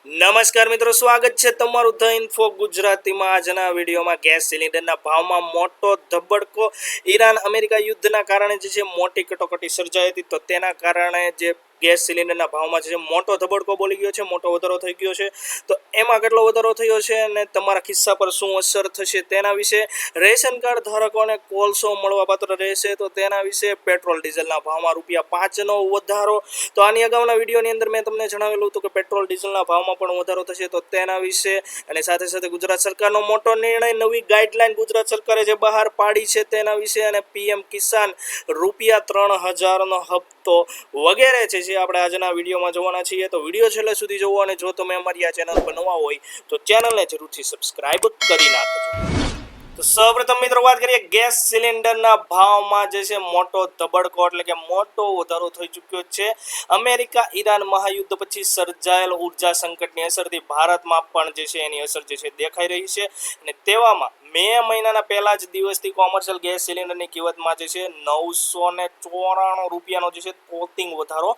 નમસ્કાર મિત્રો, સ્વાગત છે તમારું ધ ઇન્ફો ગુજરાતીમાં। આજના વિડીયોમાં ગેસ સિલિન્ડરના ભાવમાં મોટો ધબડકો। ઈરાન અમેરિકા યુદ્ધના કારણે જે છે મોટી કટોકટી સર્જાઈ હતી, તો તેના કારણે જે ગેસ સિલિન્ડરના ભાવમાં જે મોટો ધબડકો બોલી ગયો છે, મોટો વધારો થઈ ગયો છે। તો એમાં કેટલો વધારો થયો છે અને તમારા ખિસ્સા પર શું અસર થશે તેના વિશે, રેશન કાર્ડ ધારકોને કોલસો મળવાપાત્ર રહેશે તો તેના વિશે, પેટ્રોલ ડીઝલના ભાવમાં ₹5નો વધારો। તો આની અગાઉના વિડીયોની અંદર મેં તમને જણાવેલું હતું કે પેટ્રોલ ડીઝલના ભાવમાં પણ વધારો થશે તો તેના વિશે, અને સાથે સાથે ગુજરાત સરકારનો મોટો નિર્ણય, નવી ગાઈડલાઈન ગુજરાત સરકારે જે બહાર પાડી છે તેના વિશે, અને પીએમ કિસાન ₹3000નો હપ્તો વગેરે છે જે આપણે આજના વિડીયોમાં જોવાના છીએ। તો વિડીયો છેલ્લે સુધી જોવો, અને જો તમે અમારી આ ચેનલ પર નવા હોય તો ચેનલને જરૂરથી સબસ્ક્રાઇબ કરી નાખજો। તો સૌપ્રથમ મિત્રો વાત કરીએ ગેસ સિલિન્ડરના ભાવમાં જે છે મોટો ધબડકો એટલે કે મોટો વધારો થઈ ચૂક્યો છે। અમેરિકા ઈરાન મહાયુદ્ધ પછી સર્જાયેલ ઉર્જા સંકટની અસરથી ભારતમાં પણ જે છે એની અસર જે છે દેખાઈ રહી છે, અને તેવામાં મે મહિનાના પહેલા જ દિવસથી કોમર્શિયલ ગેસ સિલિન્ડરની કિંમતમાં જે છે ₹994 જે છે તોતિંગ વધારો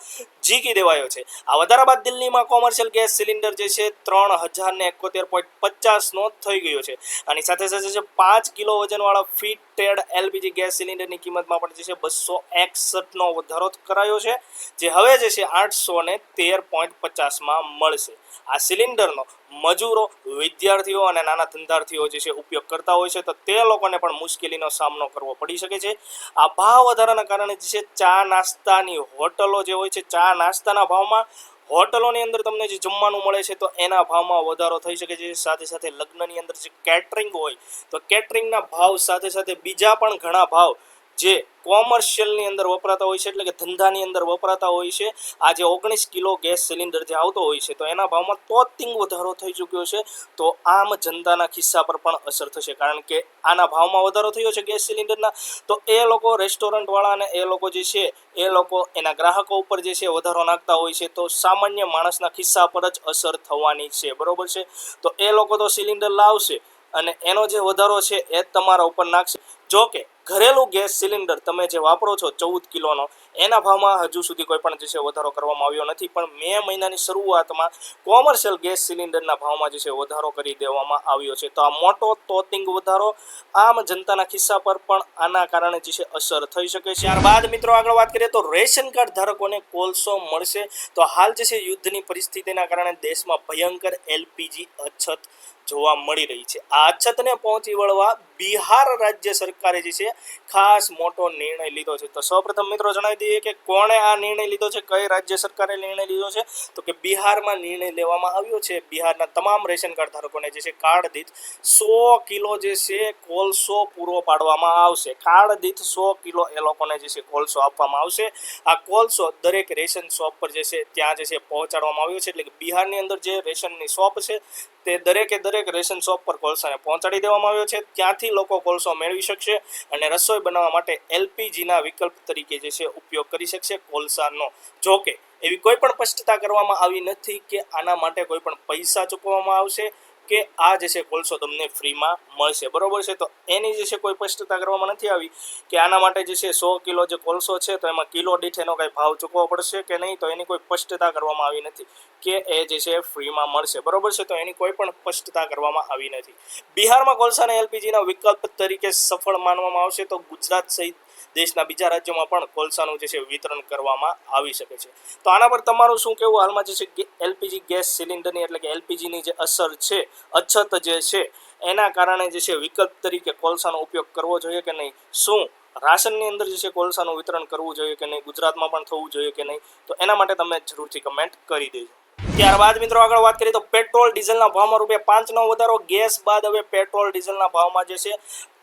ઝીકી દેવાયો છે। આ વધારા બાદ દિલ્હીમાં કોમર્શિયલ ગેસ સિલિન્ડર જે છે 3071.50નો થઈ ગયો છે। આની સાથે સાથે જે 5 કિલો વજનવાળા ફિટેડ એલપીજી ગેસ સિલિન્ડરની કિંમતમાં પણ જે છે 261નો વધારો કરાયો છે, જે હવે જે છે 813.50માં મળશે। આ સિલિન્ડરનો મજૂરો, વિદ્યાર્થીઓ અને નાના ધંધાર્થીઓ જે છે ઉપયોગ કરતા હોય છે, તો તે લોકોને પણ મુશ્કેલીનો સામનો કરવો પડી શકે છે। આ ભાવ વધારાના કારણે જે છે ચા નાસ્તાની હોટલો જે હોય છે, ચા નાસ્તાના ભાવમાં, હોટલોની અંદર તમને જે જમવાનું મળે છે તો એના ભાવમાં વધારો થઈ શકે છે। સાથે સાથે લગ્નની અંદર જે કેટરિંગ હોય તો કેટરિંગના ભાવ સાથે સાથે બીજા પણ ઘણા ભાવ જે કોમર્શિયલની અંદર વપરાતા હોય છે, એટલે કે ધંધાની અંદર વપરાતા હોય છે, આ જે 19 કિલો ગેસ સિલિન્ડર જે આવતો હોય છે તો એના ભાવમાં તોતિંગ વધારો થઈ ચૂક્યો છે। તો આમ જનતાના ખિસ્સા પર પણ અસર થશે, કારણ કે આના ભાવમાં વધારો થયો છે ગેસ સિલિન્ડરના, તો એ લોકો રેસ્ટોરન્ટવાળા અને એ લોકો જે છે એ લોકો એના ગ્રાહકો ઉપર જે છે વધારો નાખતા હોય છે, તો સામાન્ય માણસના ખિસ્સા પર જ અસર થવાની છે, બરોબર છે। તો એ લોકો તો સિલિન્ડર લાવશે અને એનો જે વધારો છે એ તમારા ઉપર નાખશે। જો કે ઘરેલું ગેસ સિલિન્ડર તમે જે વાપરો છો 14 કિલોનો, એના ભાવમાં હજુ સુધી કોઈ પણ જે છે વધારો કરવામાં આવ્યો નથી, પણ મે મહિનાની શરૂઆતમાં કોમર્શિયલ ગેસ સિલિન્ડરના ભાવમાં જે છે વધારો કરી દેવામાં આવ્યો છે। તો આ મોટો તોતિંગ વધારો આમ જનતાના ખિસ્સા પર પણ આના કારણે જે છે અસર થઈ શકે છે। ત્યારબાદ મિત્રો આગળ વાત કરીએ તો રેશન કાર્ડ ધારકોને કોલસો મળશે। તો હાલ જે છે યુદ્ધની પરિસ્થિતિના કારણે દેશમાં ભયંકર એલપીજી અછત જોવા મળી રહી છે। આ અછતને પહોંચી વળવા બિહાર રાજ્ય સરકારે જે છે ખાસ મોટો નિર્ણય લીધો છે। તો સૌપ્રથમ મિત્રો જણાવી દઈએ કે કોણે આ નિર્ણય લીધો છે, કઈ રાજ્ય સરકારે નિર્ણય લીધો છે, તો કે બિહારમાં નિર્ણય લેવામાં આવ્યો છે। બિહારના તમામ રેશન કાર્ડ ધારકોને જે છે કાર્ડ દીઠ 100 કિલો જે છે કોલસો પૂરો પાડવામાં આવશે। કાર્ડ દીઠ 100 કિલો એ લોકોને જે છે કોલસો આપવામાં આવશે। આ કોલસો દરેક રેશન શોપ પર જે છે ત્યાં જે છે પહોંચાડવામાં આવ્યો છે, એટલે કે બિહારની અંદર જે રેશનની શોપ છે તે દરેક રેશન શોપ પર કોલસાને પહોંચાડી દેવામાં આવ્યો છે। ત્યાંથી લોકો કોલસો મેળવી શકશે અને રસોઈ બનાવવા માટે એલપીજીના વિકલ્પ તરીકે જે છે ઉપયોગ કરી શકશે કોલસાનો। જોકે એવી કોઈ પણ સ્પષ્ટતા કરવામાં આવી નથી કે આના માટે કોઈ પણ પૈસા ચૂકવવામાં આવશે કે આ જે છે કોલસો તમને ફ્રીમાં મળશે, બરોબર છે। તો એની જે છે કોઈ સ્પષ્ટતા કરવામાં નથી આવી કે આના માટે જે છે 100 કિલો જે કોલસો છે તો એમાં કિલો દીઠ એનો કંઈ ભાવ ચૂકવવો પડશે કે નહીં, તો એની કોઈ સ્પષ્ટતા કરવામાં આવી નથી કે એ જે છે ફ્રીમાં મળશે, બરોબર છે। તો એની કોઈ પણ સ્પષ્ટતા કરવામાં આવી નથી। બિહારમાં કોલસાને એલપીજીના વિકલ્પ તરીકે સફળ માનવામાં આવશે, તો ગુજરાત સહિત દેશના બીજા રાજ્યોમાં પણ કોલસાનું જે છે વિતરણ કરવામાં આવી શકે છે। તો આના પર તમારું શું કહેવું? હાલમાં જે છે એલપીજી ગેસ સિલિન્ડરની એટલે કે એલપીજીની જે અસર છે, અછત જે છે, એના કારણે જે છે વિકલ્પ તરીકે કોલસાનો ઉપયોગ કરવો જોઈએ કે નહીં? શું રાશનની અંદર જે છે કોલસાનું વિતરણ કરવું જોઈએ કે નહીં? ગુજરાતમાં પણ થવું જોઈએ કે નહીં? તો એના માટે તમે જરૂરથી કમેન્ટ કરી દેજો। ત્યારબાદ મિત્રો આગળ વાત કરીએ તો પેટ્રોલ ડીઝલના ભાવમાં ₹5નો વધારો। ગેસ બાદ હવે પેટ્રોલ ડીઝલના ભાવમાં જે છે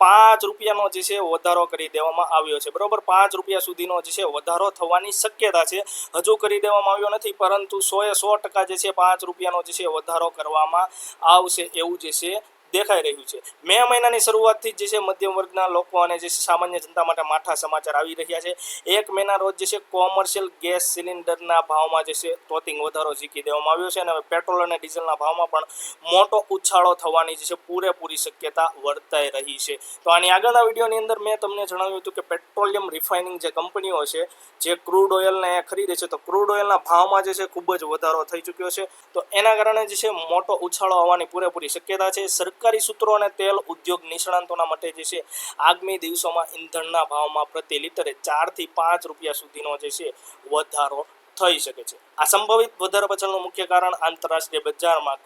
₹5નો જે છે વધારો કરી દેવામાં આવ્યો છે, બરોબર। ₹5 સુધીનો જે છે વધારો થવાની શક્યતા છે, હજુ કરી દેવામાં આવ્યો નથી, પરંતુ 100% જે છે ₹5નો જે છે વધારો કરવામાં આવશે એવું જે છે દેખાઈ રહ્યું છે. મે મહિનાની શરૂઆતથી જ જે છે મધ્યમ વર્ગના લોકો અને જે છે સામાન્ય જનતા માટે માઠા સમાચાર આવી રહ્યા છે. 1 મેના રોજ જે છે કોમર્શિયલ ગેસ સિલિન્ડરના ભાવમાં જે છે તોતિંગ વધારો ઝીકી દેવામાં આવ્યો છે અને હવે પેટ્રોલ અને ડીઝલના ભાવમાં પણ મોટો ઉછાળો થવાની જે છે પૂરેપૂરી શક્યતા વર્તાઈ રહી છે. તો આની આગળના વિડીયોની અંદર મેં તમને જણાવ્યું હતું કે પેટ્રોલિયમ રિફાઇનિંગ જે કંપનીઓ છે જે ક્રૂડ ઓઇલને ખરીદે છે, તો ક્રૂડ ઓઇલના ભાવમાં જે છે ખૂબ જ વધારો થઈ ચૂક્યો છે. તો એના કારણે જે છે મોટો ઉછાળો આવવાની પૂરેપૂરી શક્યતા છે. સરકારી સૂત્રો અને તેલ ઉદ્યોગ નિષ્ણાંતોના મતે જે છે આગામી દિવસોમાં ઈંધણના ભાવમાં પ્રતિ લિટરે 4 થી 5 રૂપિયા સુધીનો જે છે વધારો થઈ શકે છે. આ સંભવિત વધારા પાછળનું મુખ્ય કારણ આંતરરાષ્ટ્રીય બજારમાં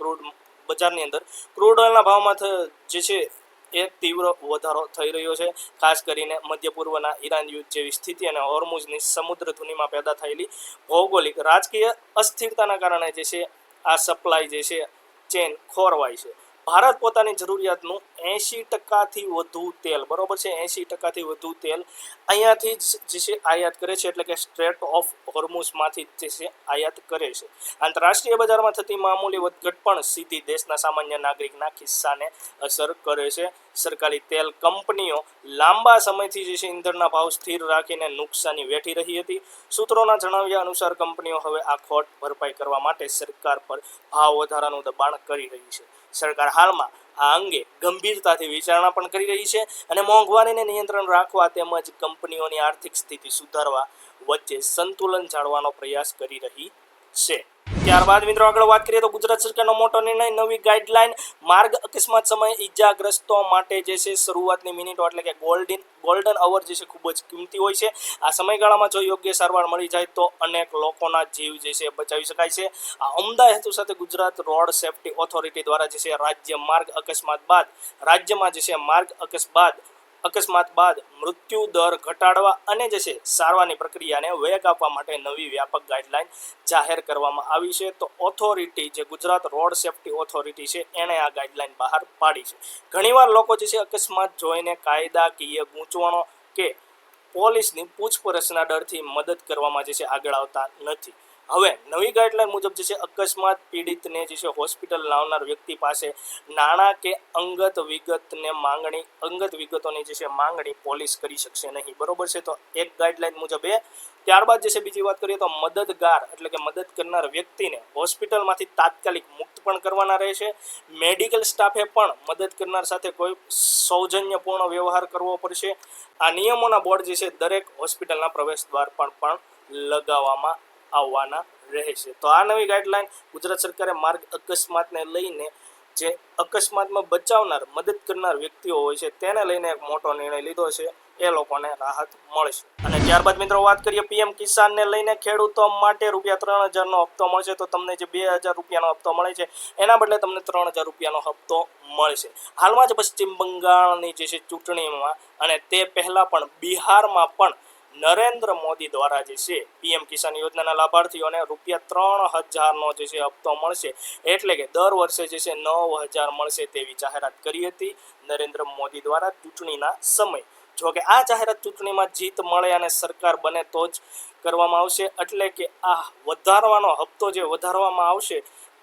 બજારની અંદર ક્રૂડ ઓઇલના ભાવમાં જે છે એ તીવ્ર વધારો થઈ રહ્યો છે. ખાસ કરીને મધ્ય પૂર્વના ઈરાન યુદ્ધ જેવી સ્થિતિ અને હોર્મુઝની સમુદ્ર ધુનીમાં પેદા થયેલી ભૌગોલિક રાજકીય અસ્થિરતાના કારણે જે છે આ સપ્લાય જે છે ચેન ખોરવાય છે. ભારત પોતાની જરૂરિયાતનું 80%થી વધુ તેલ, બરોબર છે, 80%થી વધુ તેલ અહીંયાથી જે છે આયાત કરે છે, એટલે કે સ્ટ્રેટ ઓફ હોર્મુઝમાંથી જે છે આયાત કરે છે. આંતરરાષ્ટ્રીય બજારમાં થતી મામૂલી વધઘટ પણ સીધી દેશના સામાન્ય નાગરિકના ખિસ્સાને અસર કરે છે. સરકારી તેલ કંપનીઓ લાંબા સમયથી જે છે ઈંધણના ભાવ સ્થિર રાખીને નુકસાની વેઠી રહી હતી. સૂત્રોના જણાવ્યા અનુસાર કંપનીઓ હવે આ ખોટ ભરપાઈ કરવા માટે સરકાર પર ભાવ વધારાનું દબાણ કરી રહી છે. સરકાર હાલમાં આ અંગે ગંભીરતાથી વિચારણા પણ કરી રહી છે અને મોંઘવારીને નિયંત્રણ રાખવા તેમજ કંપનીઓની આર્થિક સ્થિતિ સુધારવા વચ્ચે સંતુલન જાળવવાનો પ્રયાસ કરી રહી છે. ત્યારબાદ મિત્રો આગળ વાત કરીએ તો ગુજરાત સરકારનો મોટો નિર્ણય, નવી ગાઈડલાઈન. માર્ગ અકસ્માત સમયે ઈજાગ્રસ્તો માટે જે છે શરૂઆતની મિનિટો એટલે કે ગોલ્ડન અવર જે છે ખૂબ જ કિંમતી હોય છે. આ સમયગાળામાં જો યોગ્ય સારવાર મળી જાય તો અનેક લોકોના જીવ જે છે બચાવી શકાય છે. આ ઉમદા હેતુ સાથે ગુજરાત રોડ સેફ્ટી ઓથોરિટી દ્વારા જે છે રાજ્યમાં જે છે માર્ગ અકસ્માત બાદ મૃત્યુ દર ઘટાડવા અને જે છે સારવારની પ્રક્રિયાને વેગ આપવા માટે નવી વ્યાપક ગાઈડલાઈન જાહેર કરવામાં આવી છે. તો ઓથોરિટી જે ગુજરાત રોડ સેફ્ટી ઓથોરિટી છે એણે આ ગાઈડલાઈન બહાર પાડી છે. ઘણીવાર લોકો જે છે અકસ્માત જોઈને કાયદાકીય ગૂંચવણો કે પોલીસની પૂછપરછના ડરથી મદદ કરવામાં જે છે આગળ આવતા નથી. હવે નવી ગાઈડલાઈન મુજબ જે છે અકસ્માત પીડિતને જે છે હોસ્પિટલ લાવનાર વ્યક્તિ પાસે નાણાં કે અંગત વિગતોની જે છે માંગણી પોલીસ કરી શકશે નહીં, બરોબર છે. તો એક ગાઈડલાઈન મુજબ એ. ત્યારબાદ જે છે બીજી વાત કરીએ તો મદદગાર એટલે કે મદદ કરનાર વ્યક્તિને હોસ્પિટલમાંથી તાત્કાલિક મુક્ત પણ કરવાના રહેશે. મેડિકલ સ્ટાફે પણ મદદ કરનાર સાથે કોઈ સૌજન્યપૂર્ણ વ્યવહાર કરવો પડશે. આ નિયમોના બોર્ડ જે છે દરેક હોસ્પિટલના પ્રવેશ દ્વાર પર પણ લગાવવામાં આવવાના રહેશે. તો આ નવી ગાઈડલાઈન ગુજરાત સરકારે માર્ગ અકસ્માતને લઈને જે અકસ્માતમાં બચાવનાર મદદ કરનાર વ્યક્તિઓ હોય છે તેને લઈને એક મોટો નિર્ણય લીધો છે. એ લોકોને રાહત મળશે. અને ત્યારબાદ મિત્રો વાત કરીએ પીએમ કિસાનને લઈને. ખેડૂતો માટે ₹3,000નો હપ્તો મળશે. તો તમને જે 2,000 રૂપિયાનો હપ્તો મળે છે એના બદલે તમને 3,000 રૂપિયાનો હપ્તો મળશે. હાલમાં જ પશ્ચિમ બંગાળની જે છે ચૂંટણીમાં અને તે પહેલાં પણ બિહારમાં પણ નરેન્દ્ર મોદી દ્વારા જે છે પીએમ કિસાન યોજનાના લાભાર્થીઓને ₹3,000નો જે છે હપ્તો મળશે, એટલે કે દર વર્ષે જે છે 9,000 મળશે તેવી જાહેરાત કરી હતી નરેન્દ્ર મોદી દ્વારા ચૂંટણીના સમય. જો કે આ જાહેરાત ચૂંટણીમાં જીત મળે અને સરકાર બને તો જ કરવામાં આવશે. એટલે કે આ વધારવાનો હપ્તો જે વધારવામાં આવશે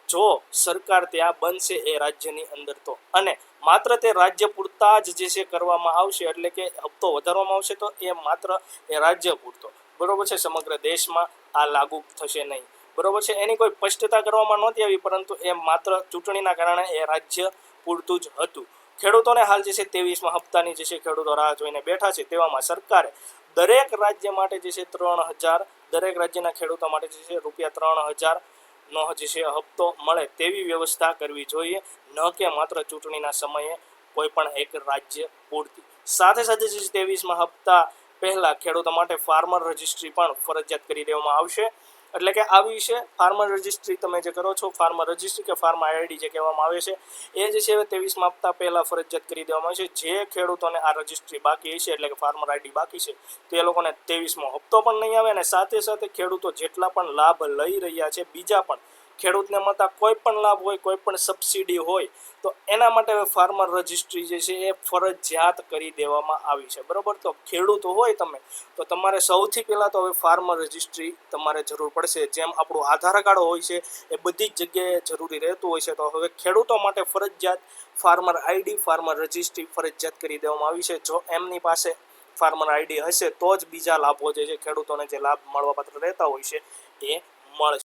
જો સરકાર ત્યાં બનશે એ રાજ્યની અંદર તો, અને માત્ર તે રાજ્ય પૂરતા જ જે છે કરવામાં આવશે. એટલે કે હપ્તો વધારવામાં આવશે તો એ માત્ર એ રાજ્ય પૂરતો, બરોબર છે, સમગ્ર દેશમાં આ લાગુ થશે નહીં, બરોબર છે. એની કોઈ સ્પષ્ટતા કરવામાં નહોતી આવી, પરંતુ એ માત્ર ચૂંટણીના કારણે એ રાજ્ય પૂરતું જ હતું. ખેડૂતોને હાલ જે છે 23મા હપ્તાની જે છે ખેડૂતો રાહ જોઈને બેઠા છે. તેવામાં સરકારે દરેક રાજ્ય માટે જે છે 3,000, દરેક રાજ્યના ખેડૂતો માટે જે છે ₹3,000નો જે છે હપ્તો મળે તેવી વ્યવસ્થા કરવી જોઈએ, ન કે માત્ર ચૂંટણીના સમયે કોઈ પણ એક રાજ્ય પૂરતી. સાથે સાથે જે 23મા હપ્તા પહેલાં ખેડૂતો માટે ફાર્મર રજિસ્ટ્રી પણ ફરજિયાત કરી દેવામાં આવશે. એટલે કે આવી છે ફાર્મર રજિસ્ટ્રી, તમે જે કરો છો ફાર્મર રજિસ્ટ્રી કે ફાર્મર આઈડી જે કહેવામાં આવે છે એ જે છે 23મા હપ્તા પહેલાં ફરજિયાત કરી દેવામાં આવે છે. જે ખેડૂતોને આ રજિસ્ટ્રી બાકી છે એટલે કે ફાર્મર આઈડી બાકી છે તે લોકોને 23મો હપ્તો પણ નહીં આવે, અને સાથે સાથે ખેડૂતો જેટલા પણ લાભ લઈ રહ્યા છે બીજા પણ ખેડૂતને મળતા કોઈ પણ લાભ હોય, કોઈ પણ સબસિડી હોય, તો એના માટે હવે ફાર્મર રજિસ્ટ્રી જે છે એ ફરજિયાત કરી દેવામાં આવી છે, બરાબર. તો ખેડૂત હોય તમે, તો તમારે સૌથી પહેલાં તો હવે ફાર્મર રજિસ્ટ્રી તમારે જરૂર પડશે. જેમ આપણું આધાર કાર્ડ હોય છે એ બધી જ જગ્યાએ જરૂરી રહેતું હોય છે, તો હવે ખેડૂતો માટે ફરજિયાત ફાર્મર આઈડી, ફાર્મર રજિસ્ટ્રી ફરજિયાત કરી દેવામાં આવી છે. જો એમની પાસે ફાર્મર આઈડી હશે તો જ બીજા લાભો જે છે ખેડૂતોને જે લાભ મળવાપાત્ર રહેતા હોય છે એ મળશે.